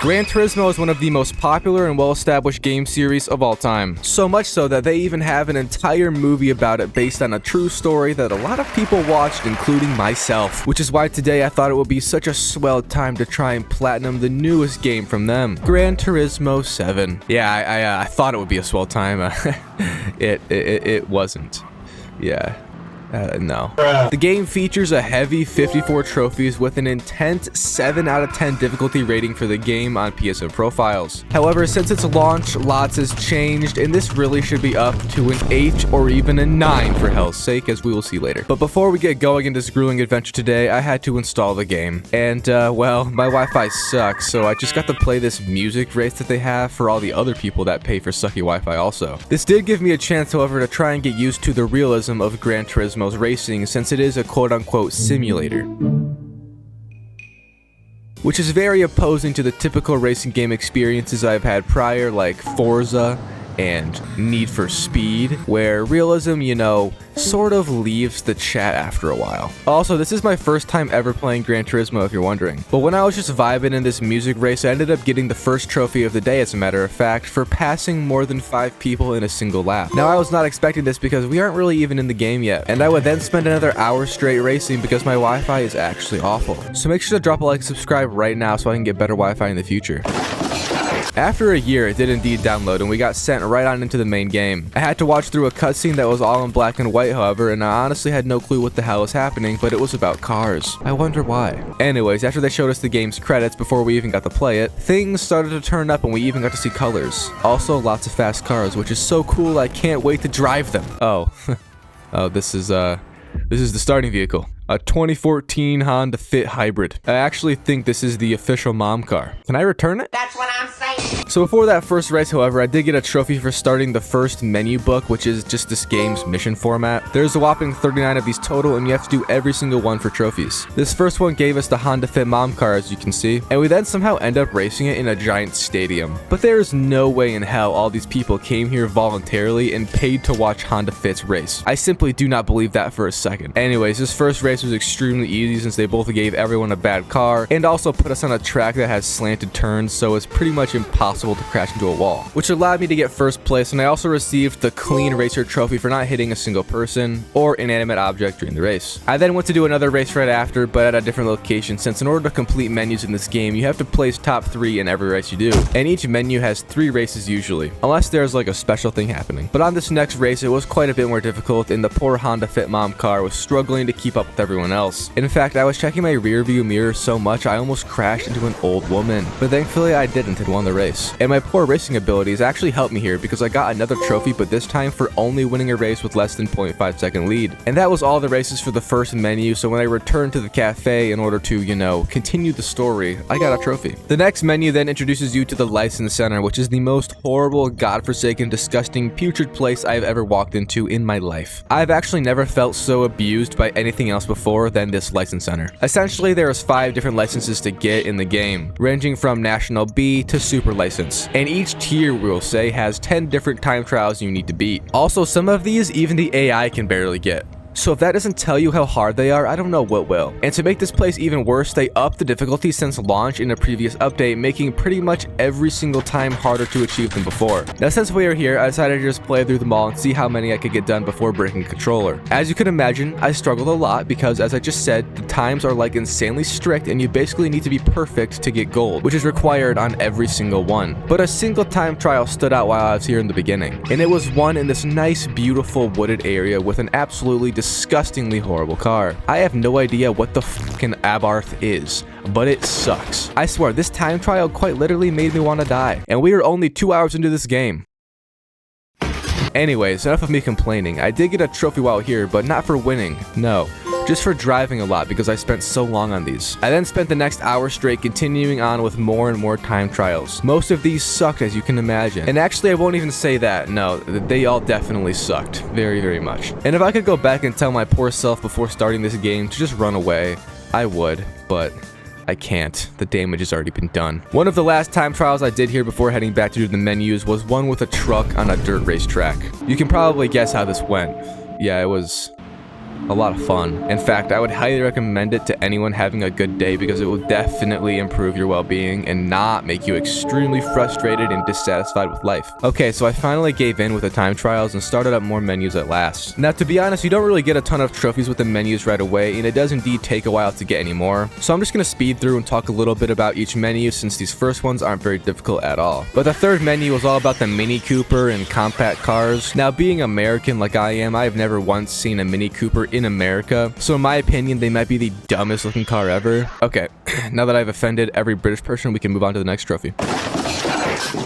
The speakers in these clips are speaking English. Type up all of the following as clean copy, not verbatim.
Gran Turismo is one of the most popular and well-established game series of all time. So much so that they even have an entire movie about it based on a true story that a lot of people watched, including myself. Which is why today I thought it would be such a swell time to try and platinum the newest game from them, Gran Turismo 7. Yeah, I thought it would be a swell time. It wasn't. Yeah. No. The game features a heavy 54 trophies with an intense 7 out of 10 difficulty rating for the game on PSN profiles. However, since its launch, lots has changed, and this really should be up to an 8 or even a 9 for hell's sake, as we will see later. But before we get going in this grueling adventure today, I had to install the game. And, well, my Wi-Fi sucks, so I just got to play this music race that they have for all the other people that pay for sucky Wi-Fi also. This did give me a chance, however, to try and get used to the realism of Gran Turismo's racing, since it is a quote-unquote simulator, which is very opposing to the typical racing game experiences I've had prior, like Forza and Need for Speed, where realism, you know, sort of leaves the chat after a while. Also, this is my first time ever playing Gran Turismo, if you're wondering. But when I was just vibing in this music race, I ended up getting the first trophy of the day, as a matter of fact, for passing more than 5 people in a single lap. Now, I was not expecting this because we aren't really even in the game yet, and I would then spend another hour straight racing because my Wi-Fi is actually awful. So make sure to drop a like and subscribe right now so I can get better Wi-Fi in the future. After a year, it did indeed download, and we got sent right on into the main game. I had to watch through a cutscene that was all in black and white, however, and I honestly had no clue what the hell was happening, but it was about cars. I wonder why. Anyways, after they showed us the game's credits before we even got to play it, things started to turn up and we even got to see colors. Also, lots of fast cars, which is so cool I can't wait to drive them. Oh, oh, this is the starting vehicle. A 2014 Honda Fit Hybrid. I actually think this is the official mom car. Can I return it? That's what I'm saying. So before that first race, however, I did get a trophy for starting the first menu book, which is just this game's mission format. There's a whopping 39 of these total, and you have to do every single one for trophies. This first one gave us the Honda Fit mom car, as you can see, and we then somehow end up racing it in a giant stadium. But there is no way in hell all these people came here voluntarily and paid to watch Honda Fit's race. I simply do not believe that for a second. Anyways, this first race was extremely easy since they both gave everyone a bad car and also put us on a track that has slanted turns, so it's pretty much impossible to crash into a wall, which allowed me to get first place, and I also received the Clean Racer trophy for not hitting a single person or inanimate object during the race. I then went to do another race right after, but at a different location, since in order to complete menus in this game, you have to place top 3 in every race you do, and each menu has 3 races usually, unless there's like a special thing happening. But on this next race, it was quite a bit more difficult, and the poor Honda Fit mom car was struggling to keep up with everyone else. In fact, I was checking my rear view mirror so much I almost crashed into an old woman, but thankfully I didn't and won the race. And my poor racing abilities actually helped me here because I got another trophy, but this time for only winning a race with less than 0.5 second lead. And that was all the races for the first menu, so when I returned to the cafe in order to, you know, continue the story, I got a trophy. The next menu then introduces you to the License Center, which is the most horrible, godforsaken, disgusting, putrid place I've ever walked into in my life. I've actually never felt so abused by anything else before than this license center. Essentially, there's 5 different licenses to get in the game, ranging from National B to Super License, and each tier, we'll say, has 10 different time trials you need to beat. Also, some of these even the AI can barely get. So if that doesn't tell you how hard they are, I don't know what will. And to make this place even worse, they upped the difficulty since launch in a previous update, making pretty much every single time harder to achieve than before. Now, since we are here, I decided to just play through them all and see how many I could get done before breaking a controller. As you can imagine, I struggled a lot because, as I just said, the times are like insanely strict and you basically need to be perfect to get gold, which is required on every single one. But a single time trial stood out while I was here in the beginning, and it was one in this nice, beautiful wooded area with an absolutely disgustingly horrible car. I have no idea what the fucking Abarth is, but it sucks. I swear, this time trial quite literally made me want to die, and we are only 2 hours into this game. Anyways, enough of me complaining. I did get a trophy while here, but not for winning, no. Just for driving a lot because I spent so long on these. I then spent the next hour straight continuing on with more and more time trials. Most of these sucked, as you can imagine. And actually, I won't even say that. No, they all definitely sucked. Very, very much. And if I could go back and tell my poor self before starting this game to just run away, I would, but I can't. The damage has already been done. One of the last time trials I did here before heading back to do the menus was one with a truck on a dirt race track. You can probably guess how this went. Yeah, it was a lot of fun. In fact, I would highly recommend it to anyone having a good day because it will definitely improve your well-being and not make you extremely frustrated and dissatisfied with life. Okay, so I finally gave in with the time trials and started up more menus at last. Now, to be honest, you don't really get a ton of trophies with the menus right away, and it does indeed take a while to get any more. So I'm just gonna speed through and talk a little bit about each menu since these first ones aren't very difficult at all. But the third menu was all about the Mini Cooper and compact cars. Now, being American like I am, I have never once seen a Mini Cooper in America, so in my opinion, they might be the dumbest looking car ever. Okay, now that I've offended every British person, we can move on to the next trophy,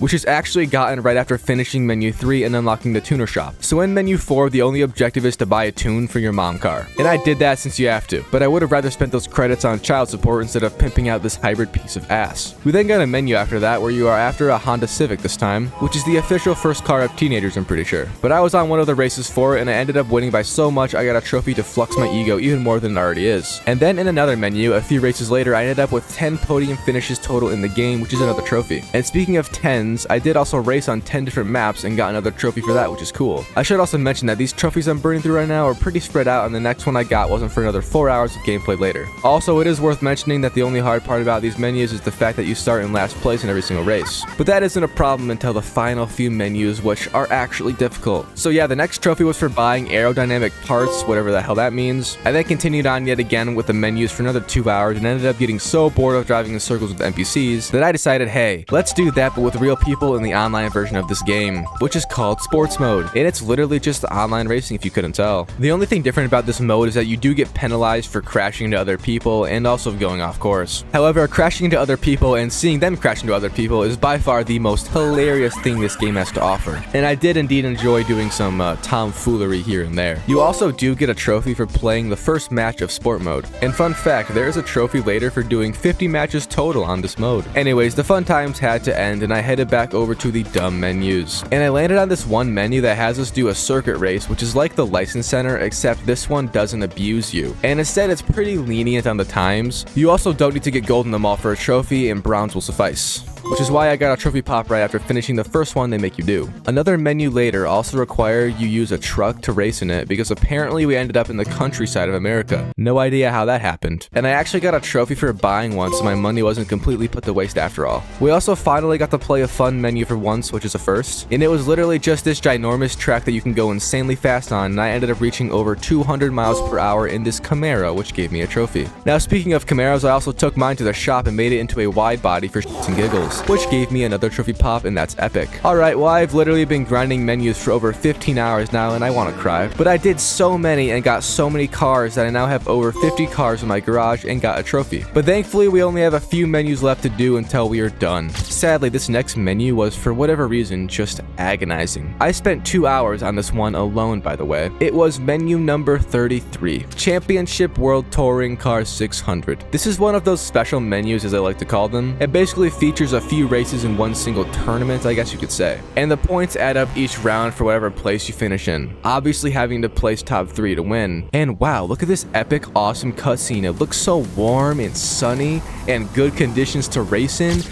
which is actually gotten right after finishing menu 3 and unlocking the tuner shop. So in menu 4, the only objective is to buy a tune for your mom car. And I did that since you have to, but I would have rather spent those credits on child support instead of pimping out this hybrid piece of ass. We then got a menu after that where you are after a Honda Civic this time, which is the official first car of teenagers, I'm pretty sure. But I was on one of the races for it and I ended up winning by so much I got a trophy to flux my ego even more than it already is. And then in another menu, a few races later, I ended up with 10 podium finishes total in the game, which is another trophy. And speaking of 10s, I did also race on 10 different maps and got another trophy for that, which is cool. I should also mention that these trophies I'm burning through right now are pretty spread out, and the next one I got wasn't for another 4 hours of gameplay later. Also, it is worth mentioning that the only hard part about these menus is the fact that you start in last place in every single race. But that isn't a problem until the final few menus, which are actually difficult. So yeah, the next trophy was for buying aerodynamic parts, whatever the hell that means. I then continued on yet again with the menus for another 2 hours and ended up getting so bored of driving in circles with NPCs that I decided, hey, let's do that but with real people in the online version of this game, which is called Sports Mode, and it's literally just online racing if you couldn't tell. The only thing different about this mode is that you do get penalized for crashing into other people and also going off course. However, crashing into other people and seeing them crash into other people is by far the most hilarious thing this game has to offer, and I did indeed enjoy doing some tomfoolery here and there. You also do get a trophy for playing the first match of Sport Mode, and fun fact, there is a trophy later for doing 50 matches total on this mode. Anyways, the fun times had to end and I headed back over to the dumb menus, and I landed on this one menu that has us do a circuit race, which is like the license center, except this one doesn't abuse you, and instead it's pretty lenient on the times. You also don't need to get gold in them all for a trophy, and bronze will suffice, which is why I got a trophy pop right after finishing the first one they make you do. Another menu later also required you use a truck to race in it because apparently we ended up in the countryside of America. No idea how that happened. And I actually got a trophy for buying one, so my money wasn't completely put to waste after all. We also finally got to play a fun menu for once, which is a first, and it was literally just this ginormous track that you can go insanely fast on, and I ended up reaching over 200 miles per hour in this Camaro, which gave me a trophy. Now, speaking of Camaros, I also took mine to the shop and made it into a wide body for shits and giggles, which gave me another trophy pop, and that's epic. Alright, well, I've literally been grinding menus for over 15 hours now and I want to cry, but I did so many and got so many cars that I now have over 50 cars in my garage and got a trophy. But thankfully we only have a few menus left to do until we are done. Sadly, this next menu was for whatever reason just agonizing. I spent 2 hours on this one alone, by the way. It was menu number 33, Championship World Touring Car 600. This is one of those special menus, as I like to call them. It basically features a few races in one single tournament, I guess you could say, and the points add up each round for whatever place you finish in, obviously having to place top 3 to win. And wow, look at this epic awesome cutscene. It looks so warm and sunny and good conditions to race in.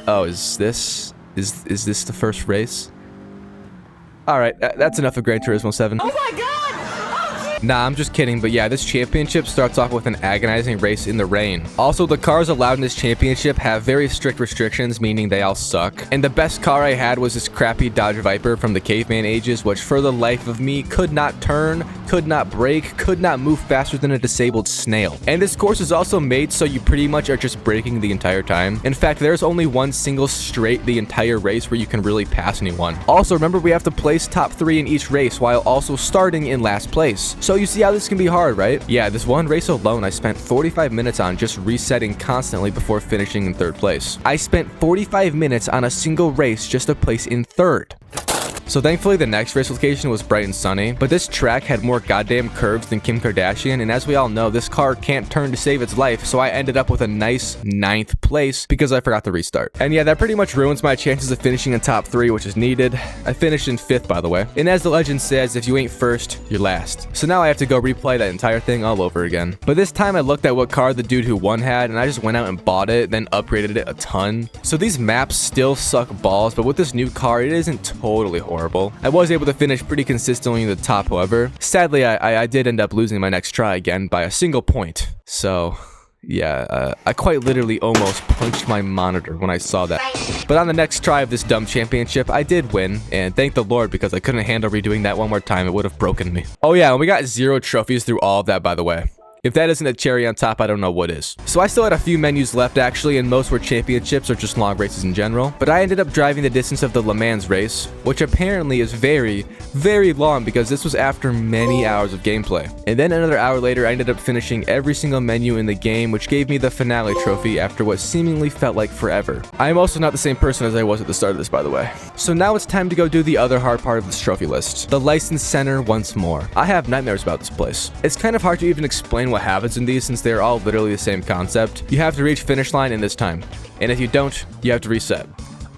Oh, is this the first race? Alright, that's enough of Gran Turismo 7. Oh my god! Nah, I'm just kidding, but yeah, this championship starts off with an agonizing race in the rain. Also, the cars allowed in this championship have very strict restrictions, meaning they all suck. And the best car I had was this crappy Dodge Viper from the caveman ages, which for the life of me could not turn, could not brake, could not move faster than a disabled snail. And this course is also made so you pretty much are just braking the entire time. In fact, there's only one single straight the entire race where you can really pass anyone. Also, remember, we have to place top 3 in each race while also starting in last place. So you see how this can be hard, right? Yeah, this one race alone I spent 45 minutes on just resetting constantly before finishing in 3rd place. I spent 45 minutes on a single race just to place in 3rd. So thankfully the next race location was bright and sunny, but this track had more goddamn curves than Kim Kardashian, and as we all know, this car can't turn to save its life, so I ended up with a nice 9th place because I forgot to restart. And yeah, that pretty much ruins my chances of finishing in top 3, which is needed. I finished in 5th, by the way. And as the legend says, if you ain't first, you're last. So now I have to go replay that entire thing all over again. But this time I looked at what car the dude who won had, and I just went out and bought it, then upgraded it a ton. So these maps still suck balls, but with this new car, it isn't totally horrible. horrible. I was able to finish pretty consistently in the top, however. Sadly, I did end up losing my next try again by a single point. So, yeah, I quite literally almost punched my monitor when I saw that. But on the next try of this dumb championship, I did win, and thank the Lord because I couldn't handle redoing that one more time. It would have broken me. Oh yeah, and we got 0 trophies through all of that, by the way. If that isn't a cherry on top, I don't know what is. So I still had a few menus left actually, and most were championships or just long races in general. But I ended up driving the distance of the Le Mans race, which apparently is very, very long because this was after many hours of gameplay. And then another hour later, I ended up finishing every single menu in the game, which gave me the finale trophy after what seemingly felt like forever. I am also not the same person as I was at the start of this, by the way. So now it's time to go do the other hard part of this trophy list, the license center once more. I have nightmares about this place. It's kind of hard to even explain what happens in these since they're all literally the same concept. You have to reach finish line in this time, and if you don't, you have to reset.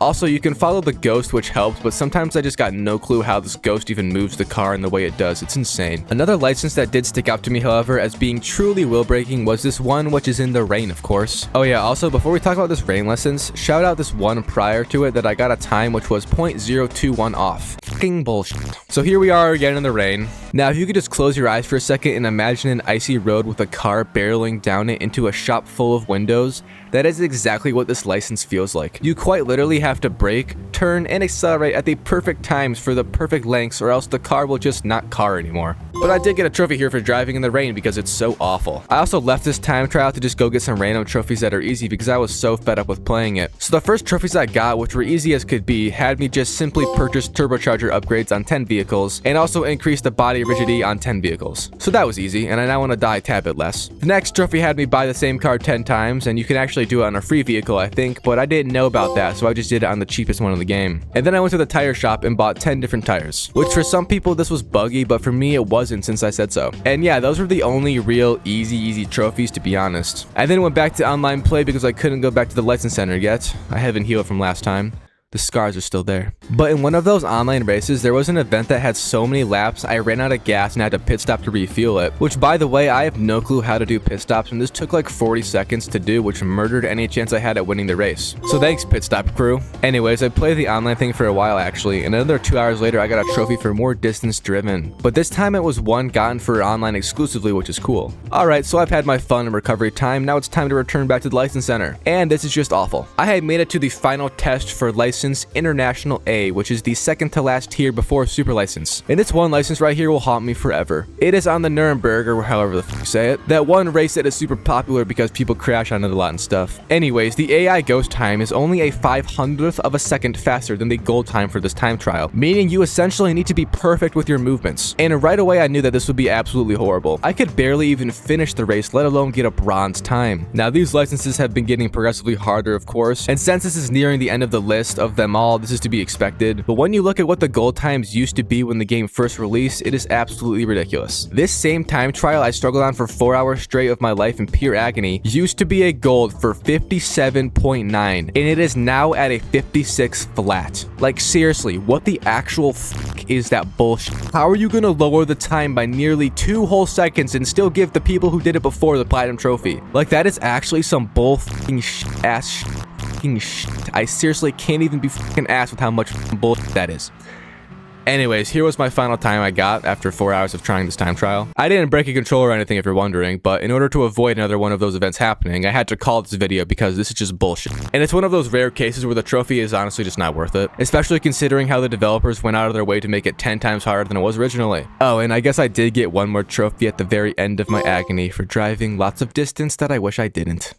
Also, you can follow the ghost, which helps, but sometimes I just got no clue how this ghost even moves the car in the way it does. It's insane. Another license that did stick out to me, however, as being truly wheel-breaking was this one, which is in the rain, of course. Oh yeah, also, before we talk about this rain license, shout out this one prior to it that I got a time which was 0.021 off. Fucking bullshit. So here we are again in the rain. Now, if you could just close your eyes for a second and imagine an icy road with a car barreling down it into a shop full of windows, that is exactly what this license feels like. You quite literally have to brake, turn, and accelerate at the perfect times for the perfect lengths, or else the car will just not car anymore. But I did get a trophy here for driving in the rain because it's so awful. I also left this time trial to just go get some random trophies that are easy because I was so fed up with playing it. So the first trophies I got, which were easy as could be, had me just simply purchase turbocharger upgrades on 10 vehicles and also increase the body rigidity on 10 vehicles. So that was easy, and I now want to die a tad bit less. The next trophy had me buy the same car 10 times, and you can actually do it on a free vehicle, I think, but I didn't know about that, so I just did it on the cheapest one in the game. And then I went to the tire shop and bought 10 different tires, which for some people this was buggy, but for me it wasn't since I said so. And yeah, those were the only real easy trophies, to be honest. I then went back to online play because I couldn't go back to the license center yet. I haven't healed from last time. The scars are still there. But in one of those online races, there was an event that had so many laps, I ran out of gas and had to pit stop to refuel it. Which, by the way, I have no clue how to do pit stops, and this took like 40 seconds to do, which murdered any chance I had at winning the race. So thanks, pit stop crew. Anyways, I played the online thing for a while actually, and another 2 hours later, I got a trophy for more distance driven. But this time it was one gotten for online exclusively, which is cool. Alright, so I've had my fun and recovery time, now it's time to return back to the license center. And this is just awful. I had made it to the final test for license International A, which is the second to last tier before Super License. And this one license right here will haunt me forever. It is on the Nuremberg, or however the fuck you say it. That one race that is super popular because people crash on it a lot and stuff. Anyways, the AI ghost time is only a 500th of a second faster than the gold time for this time trial, meaning you essentially need to be perfect with your movements. And right away I knew that this would be absolutely horrible. I could barely even finish the race, let alone get a bronze time. Now these licenses have been getting progressively harder, of course, and since this is nearing the end of the list of them all, this is to be expected. But when you look at what the gold times used to be when the game first released, it is absolutely ridiculous. This same time trial I struggled on for 4 hours straight of my life in pure agony used to be a gold for 57.9, and it is now at a 56 flat. Like seriously, what the actual fuck is that bullshit? How are you gonna lower the time by nearly 2 whole seconds and still give the people who did it before the platinum trophy? Like that is actually some bull fucking ass shit. I seriously can't even be fucking asked with how much bullshit that is. Anyways, here was my final time I got after 4 hours of trying this time trial. I didn't break a controller or anything if you're wondering, but in order to avoid another one of those events happening, I had to call this video because this is just bullshit. And it's one of those rare cases where the trophy is honestly just not worth it, especially considering how the developers went out of their way to make it 10 times harder than it was originally. Oh, and I guess I did get one more trophy at the very end of my agony for driving lots of distance that I wish I didn't.